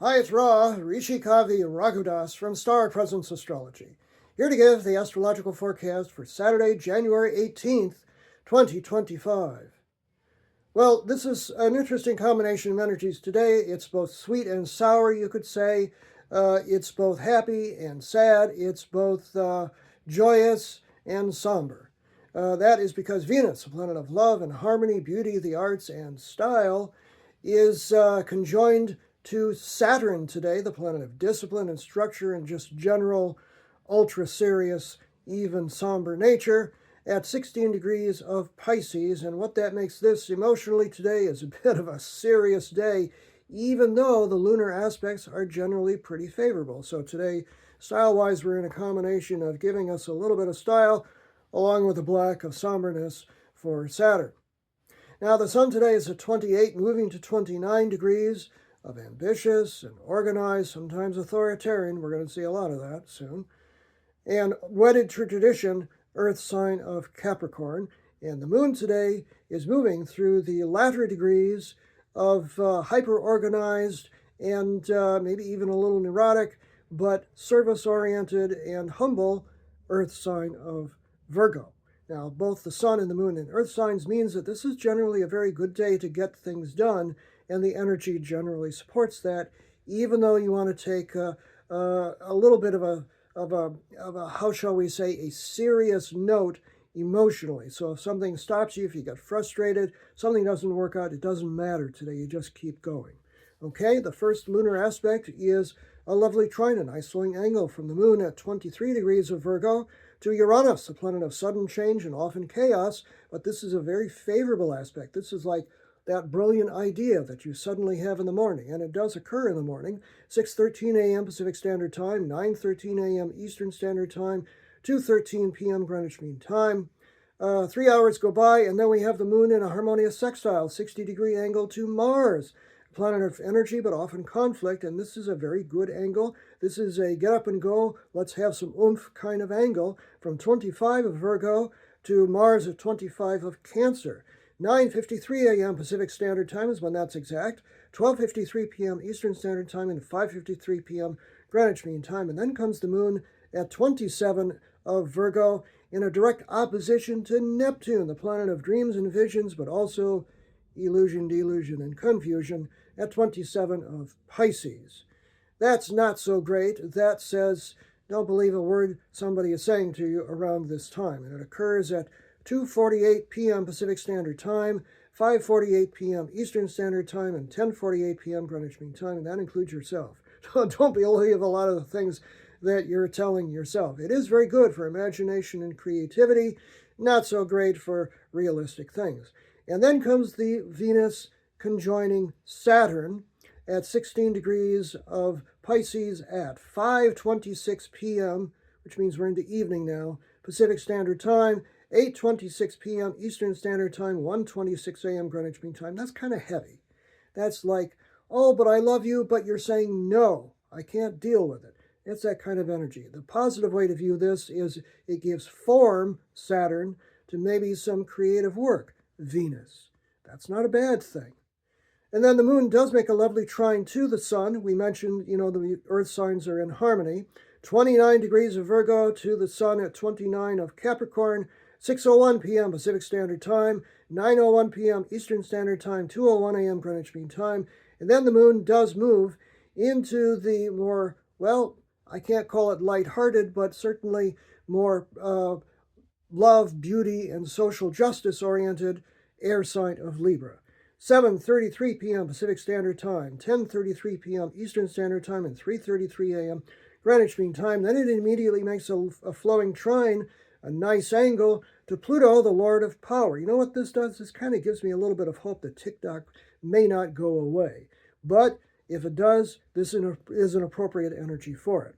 Hi, it's Ra, Rishi Kavi Raghudas from Star Presence Astrology, here to give the astrological forecast for Saturday, January 18th, 2025. Well, this is an interesting combination of energies today. It's both sweet and sour, you could say. It's both happy and sad. It's both joyous and somber. That is because Venus, a planet of love and harmony, beauty, the arts, and style, is conjoined to Saturn today, the planet of discipline and structure and just general ultra serious, even somber nature, at 16 degrees of Pisces. And what that makes this emotionally today is a bit of a serious day, even though the lunar aspects are generally pretty favorable. So today, style-wise, we're in a combination of giving us a little bit of style along with a black of somberness for Saturn. Now, the sun today is at 28, moving to 29 degrees of ambitious and organized, sometimes authoritarian. We're going to see a lot of that soon. And wedded to tradition, Earth sign of Capricorn. And the moon today is moving through the latter degrees of hyper-organized and maybe even a little neurotic, but service-oriented and humble Earth sign of Virgo. Now, both the sun and the moon in Earth signs means that this is generally a very good day to get things done, and the energy generally supports that, even though you want to take a little bit of a, how shall we say, a serious note emotionally. So if something stops you, if you get frustrated, something doesn't work out, it doesn't matter today. You just keep going. Okay, the first lunar aspect is a lovely trine, a nice flowing angle from the moon at 23 degrees of Virgo to Uranus, a planet of sudden change and often chaos, but this is a very favorable aspect. This is like that brilliant idea that you suddenly have in the morning, and it does occur in the morning, 6:13 a.m. Pacific Standard Time, 9:13 a.m. Eastern Standard Time, 2:13 p.m. Greenwich Mean Time. 3 hours go by, and then we have the moon in a harmonious sextile, 60-degree angle to Mars, a planet of energy but often conflict, and this is a very good angle. This is a get up and go, let's have some oomph kind of angle from 25 of Virgo to Mars at 25 of Cancer. 9:53 a.m. Pacific Standard Time is when that's exact, 12:53 p.m. Eastern Standard Time, and 5:53 p.m. Greenwich Mean Time. And then comes the moon at 27 of Virgo in a direct opposition to Neptune, the planet of dreams and visions, but also illusion, delusion, and confusion, at 27 of Pisces. That's not so great. That says, don't believe a word somebody is saying to you around this time. And it occurs at 2:48 p.m. Pacific Standard Time, 5:48 p.m. Eastern Standard Time, and 10:48 p.m. Greenwich Mean Time, and that includes yourself. Don't believe a lot of the things that you're telling yourself. It is very good for imagination and creativity, not so great for realistic things. And then comes the Venus conjoining Saturn at 16 degrees of Pisces at 5:26 p.m., which means we're into evening now, Pacific Standard Time, 8:26 p.m. Eastern Standard Time, 1:26 a.m. Greenwich Mean Time. That's kind of heavy. That's like, oh, but I love you, but you're saying no, I can't deal with it. It's that kind of energy. The positive way to view this is it gives form, Saturn, to maybe some creative work, Venus. That's not a bad thing. And then the moon does make a lovely trine to the sun. We mentioned, the earth signs are in harmony. 29 degrees of Virgo to the sun at 29 of Capricorn, 6:01 p.m. Pacific Standard Time, 9:01 p.m. Eastern Standard Time, 2:01 a.m. Greenwich Mean Time. And then the moon does move into the more, well, I can't call it lighthearted, but certainly more love, beauty, and social justice-oriented air sign of Libra. 7:33 p.m. Pacific Standard Time, 10:33 p.m. Eastern Standard Time, and 3:33 a.m. Greenwich Mean Time. Then it immediately makes a flowing trine, a nice angle, to Pluto, the Lord of Power. You know what this does? This kind of gives me a little bit of hope that TikTok may not go away. But if it does, this is an appropriate energy for it.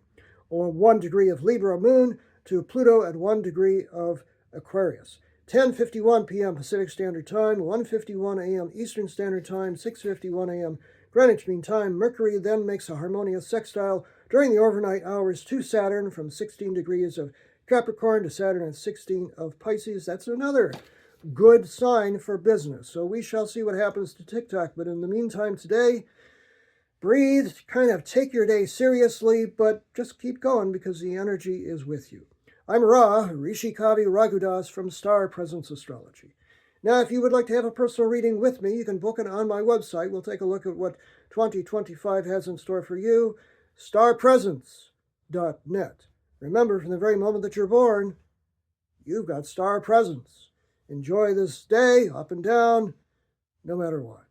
Or 1 degree of Libra moon to Pluto at 1 degree of Aquarius. 10:51 p.m. Pacific Standard Time, 1:51 a.m. Eastern Standard Time, 6:51 a.m. Greenwich Mean Time. Mercury then makes a harmonious sextile during the overnight hours to Saturn from 16 degrees of Capricorn to Saturn at 16 of Pisces. That's another good sign for business. So we shall see what happens to TikTok. But in the meantime today, breathe, kind of take your day seriously, but just keep going because the energy is with you. I'm Ra, Rishi Kavi Raghudas from Star Presence Astrology. Now, if you would like to have a personal reading with me, you can book it on my website. We'll take a look at what 2025 has in store for you, starpresence.net. Remember, from the very moment that you're born, you've got star presence. Enjoy this day, up and down, no matter what.